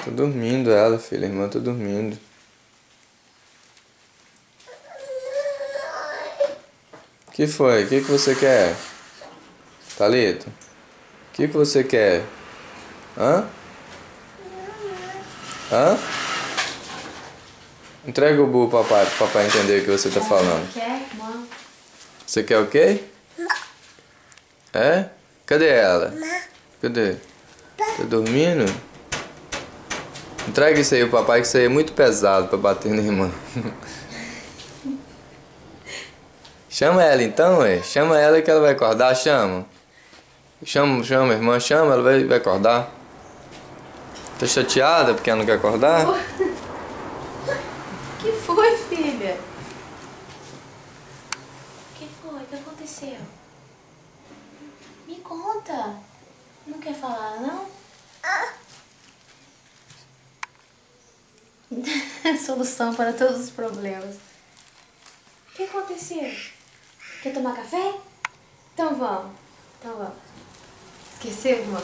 Tá dormindo ela, filha. A irmã tá dormindo. O que foi? O que você quer? Thalita? O que você quer? Hã? Hã? Entrega o burro pro papai entender o que você tá falando. Quer, mãe? Você quer o quê? É? Cadê ela? Cadê? Tá dormindo? Entrega isso aí ao papai, que isso aí é muito pesado pra bater na irmã. Chama ela então, ué. Chama ela que ela vai acordar, chama. Chama, irmã, chama, ela vai acordar. Tá chateada porque ela não quer acordar? O que foi, filha? O que foi? O que aconteceu? Me conta. Não quer falar, não? Solução para todos os problemas. O que aconteceu? Quer tomar café? Então vamos. Esqueceu, irmã?